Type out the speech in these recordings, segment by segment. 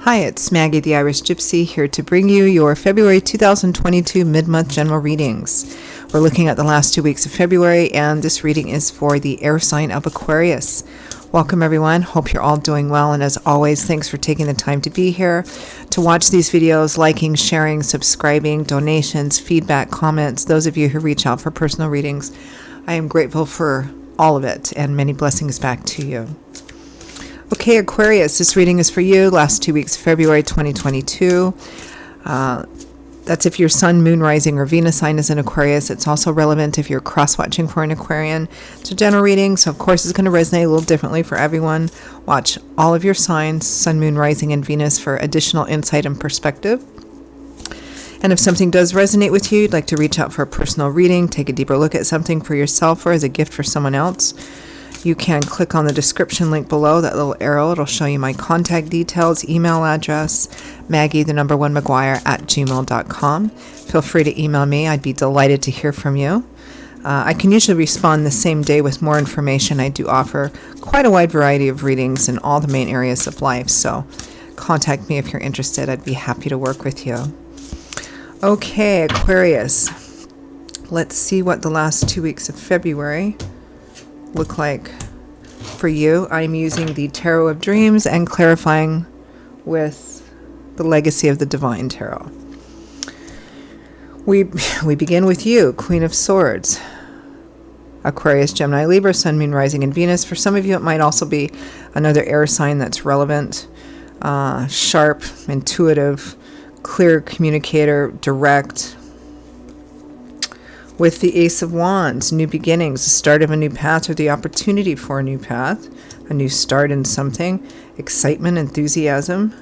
Hi, it's Maggie the Irish Gypsy here to bring you your February 2022 mid-month general readings. We're looking at the last 2 weeks of February, and this reading is for the air sign of Aquarius. Welcome everyone. Hope you're all doing well, and as always, thanks for taking the time to be here, to watch these videos, liking, sharing, subscribing, donations, feedback, comments. Those of you who reach out for personal readings, I am grateful for all of it, and many blessings back to you. Okay, Aquarius, this reading is for you, last 2 weeks of February 2022. That's if your sun, moon, rising, or Venus sign is in Aquarius. It's also relevant if you're cross-watching for an Aquarian. It's a general reading, so of course it's going to resonate a little differently for everyone. Watch all of your signs, sun, moon, rising, and Venus, for additional insight and perspective. And if something does resonate with you, you'd like to reach out for a personal reading, take a deeper look at something for yourself or as a gift for someone else, you can click on the description link below, that little arrow. It'll show you my contact details, email address, Maggie1McGuire@gmail.com. Feel free to email me. I'd be delighted to hear from you. I can usually respond the same day with more information. I do offer quite a wide variety of readings in all the main areas of life, so contact me if you're interested. I'd be happy to work with you. Okay, Aquarius. Let's see what the last 2 weeks of February look like for you. I'm using the Tarot of Dreams and clarifying with the Legacy of the Divine Tarot. We begin with you, Queen of Swords. Aquarius, Gemini, Libra, Sun, Moon, Rising, and Venus. For some of you, it might also be another air sign that's relevant. Sharp, intuitive, clear communicator, direct. With the Ace of Wands, new beginnings, the start of a new path or the opportunity for a new path, a new start in something, excitement, enthusiasm.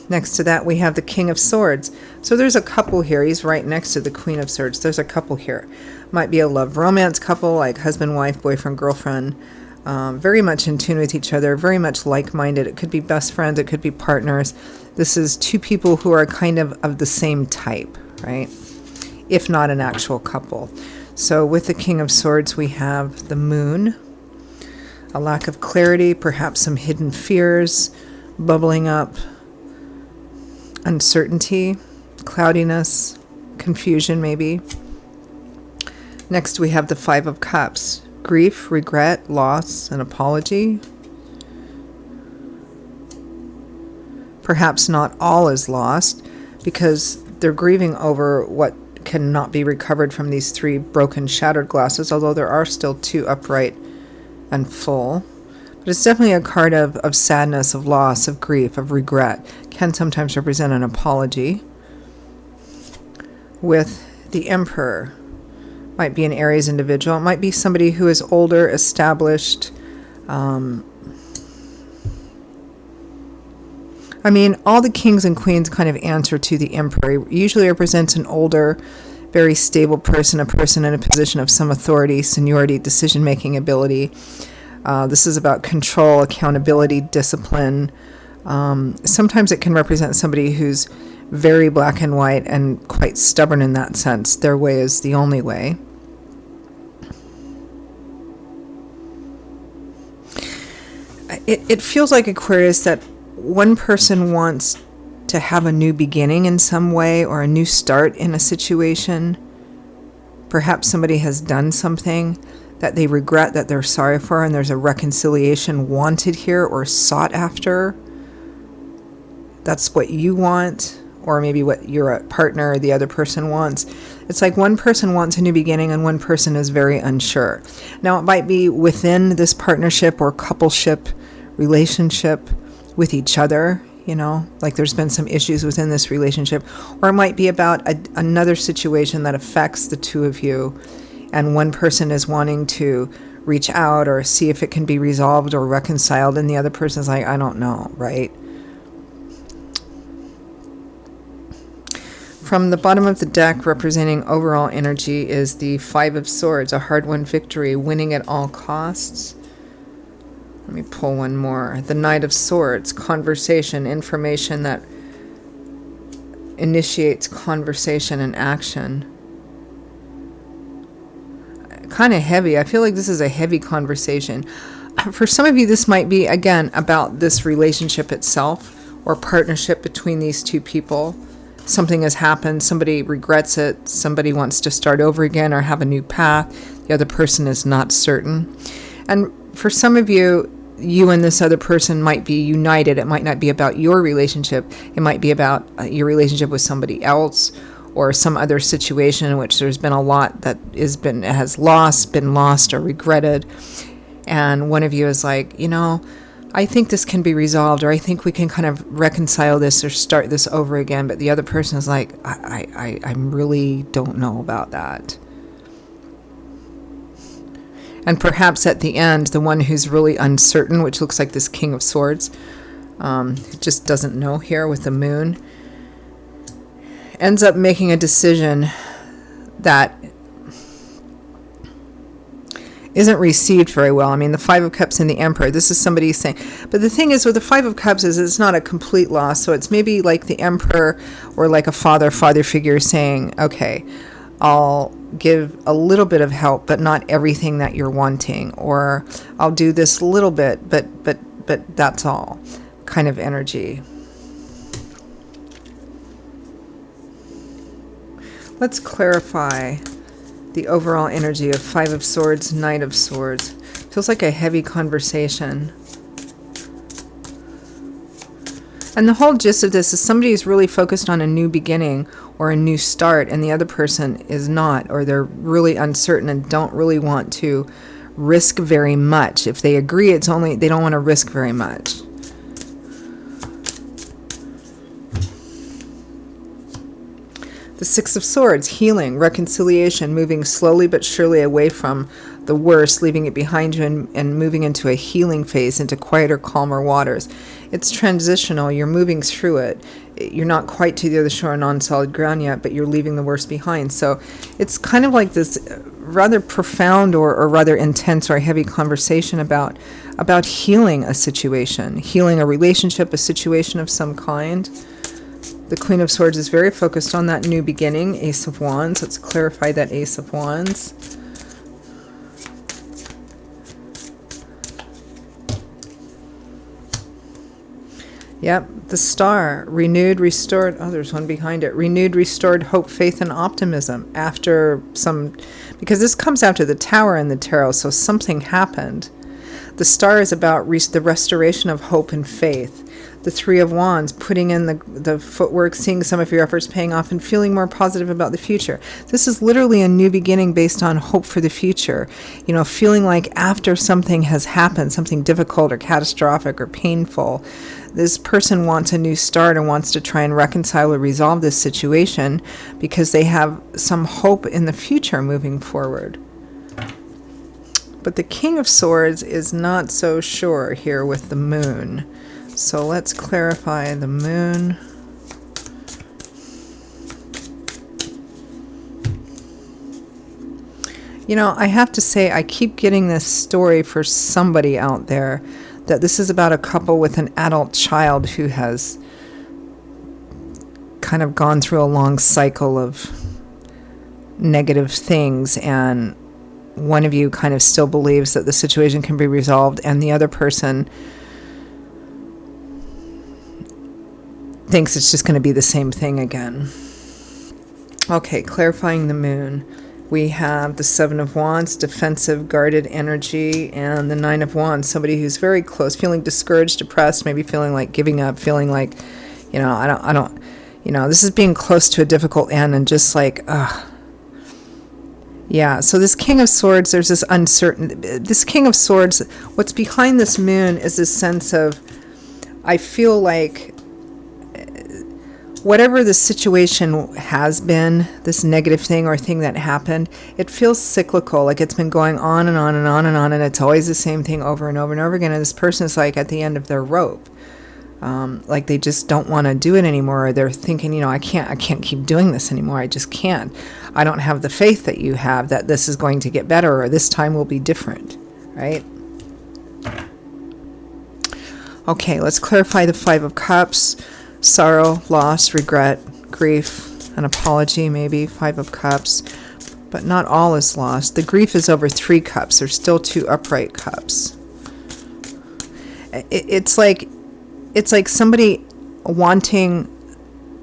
Next to that, we have the King of Swords. So there's a couple here. He's right next to the Queen of Swords. There's a couple here. Might be a love romance couple, like husband, wife, boyfriend, girlfriend. Very much in tune with each other, very much like-minded. It could be best friends, it could be partners. This is two people who are kind of the same type, right? If not an actual couple. So with the King of Swords, we have the Moon, a lack of clarity, perhaps some hidden fears bubbling up, uncertainty, cloudiness, confusion maybe. Next we have the Five of Cups, grief, regret, loss, and apology. Perhaps not all is lost, because they're grieving over what cannot be recovered from these three broken, shattered glasses, although there are still two upright and full. But it's definitely a card of sadness, of loss, of grief, of regret. Can sometimes represent an apology. With the Emperor, might be an Aries individual. It might be somebody who is older, established. I mean, all the kings and queens kind of answer to the Emperor. He usually represents an older, very stable person, a person in a position of some authority, seniority, decision-making ability. This is about control, accountability, discipline. Sometimes it can represent somebody who's very black and white and quite stubborn in that sense. Their way is the only way. It feels like, Aquarius, that one person wants to have a new beginning in some way, or a new start in a situation. Perhaps somebody has done something that they regret, that they're sorry for, and there's a reconciliation wanted here or sought after. That's what you want, or maybe what your partner or the other person wants. It's like one person wants a new beginning and one person is very unsure. Now, it might be within this partnership or coupleship relationship with each other, you know, like there's been some issues within this relationship, or it might be about another situation that affects the two of you, and one person is wanting to reach out or see if it can be resolved or reconciled, and the other person's like, I don't know, right? From the bottom of the deck, representing overall energy, is the Five of Swords, a hard-won victory, winning at all costs. Let me pull one more. The Knight of Swords, conversation, information that initiates conversation and action. Kind of heavy. I feel like this is a heavy conversation. For some of you, this might be, again, about this relationship itself or partnership between these two people. Something has happened, somebody regrets it, somebody wants to start over again or have a new path. The other person is not certain. And for some of you, you and this other person might be united. It might not be about your relationship. It might be about your relationship with somebody else, or some other situation in which there's been a lot that been lost or regretted. And one of you is like, I think this can be resolved, or I think we can kind of reconcile this or start this over again. But the other person is like, I really don't know about that. And perhaps at the end, the one who's really uncertain, which looks like this King of Swords, just doesn't know here with the moon, ends up making a decision that isn't received very well. I mean, the Five of Cups and the Emperor, this is somebody saying, but the thing is with the Five of Cups is it's not a complete loss. So it's maybe like the Emperor or like a father figure saying, okay, I'll give a little bit of help, but not everything that you're wanting, or I'll do this little bit, but that's all kind of energy. Let's clarify the overall energy of Five of Swords, Knight of Swords. Feels like a heavy conversation. And the whole gist of this is somebody is really focused on a new beginning or a new start, and the other person is not, or they're really uncertain and don't really want to risk very much. If they agree, it's only they don't want to risk very much. The Six of Swords, healing, reconciliation, moving slowly but surely away from the worst, leaving it behind you and moving into a healing phase, into quieter, calmer waters. It's transitional. You're moving through it. You're not quite to the other shore on solid ground yet, but you're leaving the worst behind. So it's kind of like this rather profound or rather intense or heavy conversation about healing a situation, healing a relationship, a situation of some kind. The Queen of Swords is very focused on that new beginning. Ace of Wands. Let's clarify that Ace of Wands. Yep, the Star. Renewed, restored. Oh, there's one behind it. Renewed, restored hope, faith, and optimism. After some... Because this comes after the Tower in the tarot, so something happened. The Star is about the restoration of hope and faith. The Three of Wands, putting in the footwork, seeing some of your efforts paying off, and feeling more positive about the future. This is literally a new beginning based on hope for the future. Feeling like after something has happened, something difficult or catastrophic or painful, this person wants a new start and wants to try and reconcile or resolve this situation because they have some hope in the future moving forward. But the King of Swords is not so sure here with the Moon. So let's clarify the Moon. I have to say, I keep getting this story for somebody out there that this is about a couple with an adult child who has kind of gone through a long cycle of negative things, and one of you kind of still believes that the situation can be resolved, and the other person thinks it's just going to be the same thing again. Okay, clarifying the Moon. We have the Seven of Wands, defensive, guarded energy, and the Nine of Wands, somebody who's very close, feeling discouraged, depressed, maybe feeling like giving up, feeling like, I don't, this is being close to a difficult end and just like, Yeah, so this King of Swords, there's this this King of Swords, what's behind this Moon is this sense of, I feel like whatever the situation has been, this negative thing or thing that happened, it feels cyclical, like it's been going on and on and on and on, and it's always the same thing over and over and over again, and this person is like at the end of their rope. Like they just don't want to do it anymore, or they're thinking, I can't keep doing this anymore, I just can't. I don't have the faith that you have that this is going to get better, or this time will be different, right? Okay, let's clarify the Five of Cups. Sorrow, loss, regret, grief, an apology maybe, Five of Cups. But not all is lost. The grief is over 3 cups. There's still 2 upright cups. It's like somebody wanting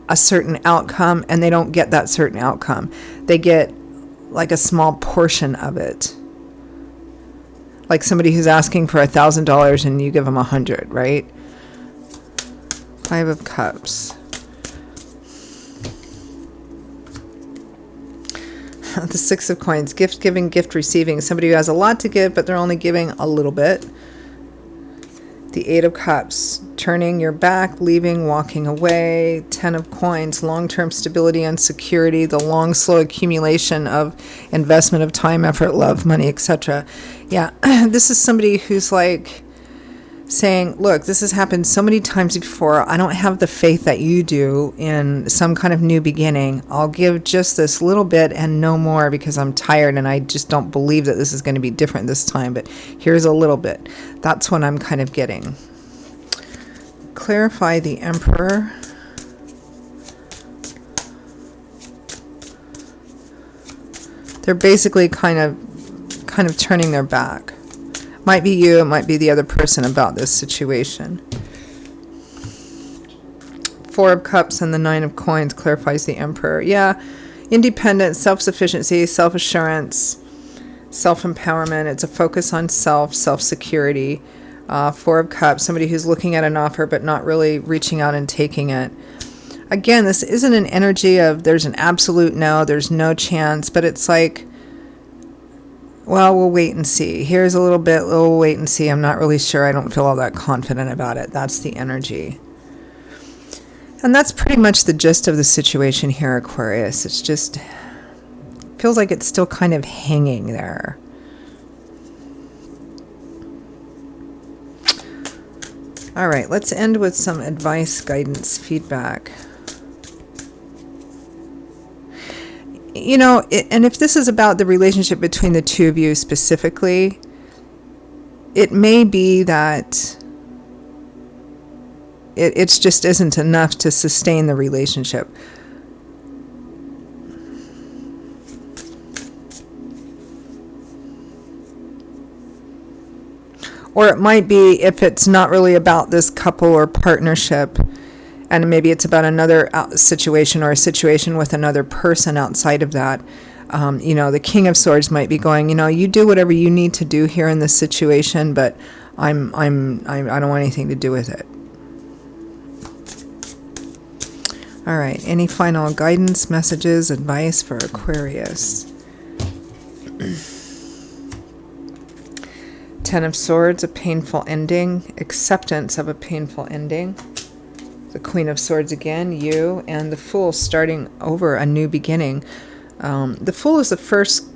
a certain outcome and they don't get that certain outcome. They get like a small portion of it. Like somebody who's asking for $1,000 and you give them 100, right? 5 of Cups. The 6 of Coins. Gift giving, gift receiving. Somebody who has a lot to give, but they're only giving a little bit. The 8 of Cups. Turning your back, leaving, walking away. 10 of Coins. Long-term stability and security. The long, slow accumulation of investment of time, effort, love, money, etc. Yeah, this is somebody who's like saying, look, this has happened so many times before. I don't have the faith that you do in some kind of new beginning. I'll give just this little bit and no more because I'm tired and I just don't believe that this is going to be different this time. But here's a little bit. That's what I'm kind of getting. Clarify the Emperor. They're basically kind of turning their back. Might be you, it might be the other person about this situation. 4 of Cups and the 9 of Coins clarifies the Emperor. Yeah, independence, self-sufficiency, self-assurance, self-empowerment. It's a focus on self-security. 4 of Cups, somebody who's looking at an offer but not really reaching out and taking it. Again, this isn't an energy of there's an absolute no, there's no chance, but it's like, well, we'll wait and see. Here's a little bit, we'll wait and see. I'm not really sure. I don't feel all that confident about it. That's the energy. And that's pretty much the gist of the situation here, Aquarius. It's just, feels like it's still kind of hanging there. All right, let's end with some advice, guidance, feedback. You know, and if this is about the relationship between the two of you specifically, it may be that it just isn't enough to sustain the relationship. Or it might be if it's not really about this couple or partnership, and maybe it's about another situation or a situation with another person outside of that. You know, the King of Swords might be going, you know, you do whatever you need to do here in this situation, but I don't want anything to do with it. All right. Any final guidance, messages, advice for Aquarius? 10 of Swords, a painful ending, acceptance of a painful ending. The Queen of Swords again, you, and the Fool starting over a new beginning. The Fool is the first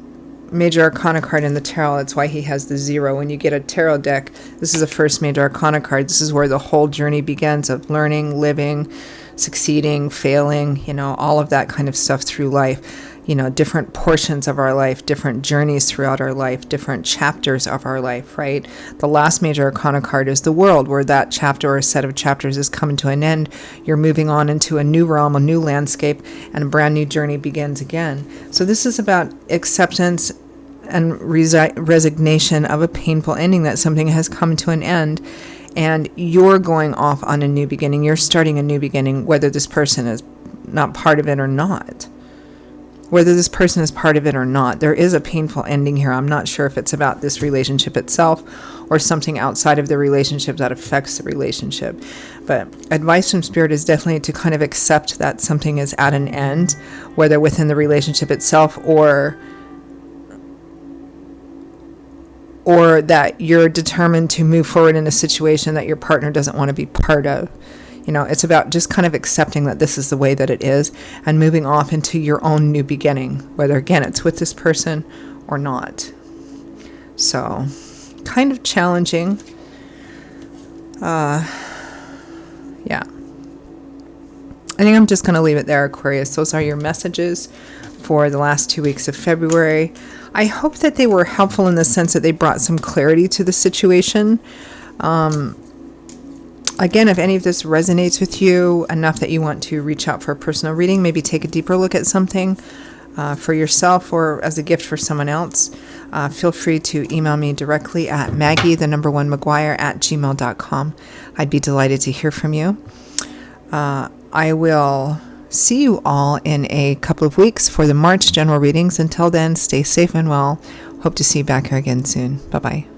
major arcana card in the tarot. That's why he has the 0. When you get a tarot deck, this is the first major arcana card. This is where the whole journey begins of learning, living, succeeding, failing, you know, all of that kind of stuff through life. You know, different portions of our life, different journeys throughout our life, different chapters of our life, right? The last major arcana card is the World, where that chapter or set of chapters is coming to an end. You're moving on into a new realm, a new landscape, and a brand new journey begins again. So this is about acceptance and resignation of a painful ending, that something has come to an end and you're going off on a new beginning. You're starting a new beginning, whether this person is not part of it or not. Whether this person is part of it or not, there is a painful ending here. I'm not sure if it's about this relationship itself or something outside of the relationship that affects the relationship. But advice from Spirit is definitely to kind of accept that something is at an end, whether within the relationship itself or that you're determined to move forward in a situation that your partner doesn't want to be part of. You know, it's about just kind of accepting that this is the way that it is and moving off into your own new beginning, whether, again, it's with this person or not. So, kind of challenging. Yeah. I think I'm just going to leave it there, Aquarius. Those are your messages for the last 2 weeks of February. I hope that they were helpful in the sense that they brought some clarity to the situation. Again, if any of this resonates with you enough that you want to reach out for a personal reading, maybe take a deeper look at something for yourself or as a gift for someone else, feel free to email me directly at maggie1mcguire@gmail.com. I'd be delighted to hear from you. I will see you all in a couple of weeks for the March general readings. Until then, stay safe and well. Hope to see you back here again soon. Bye-bye.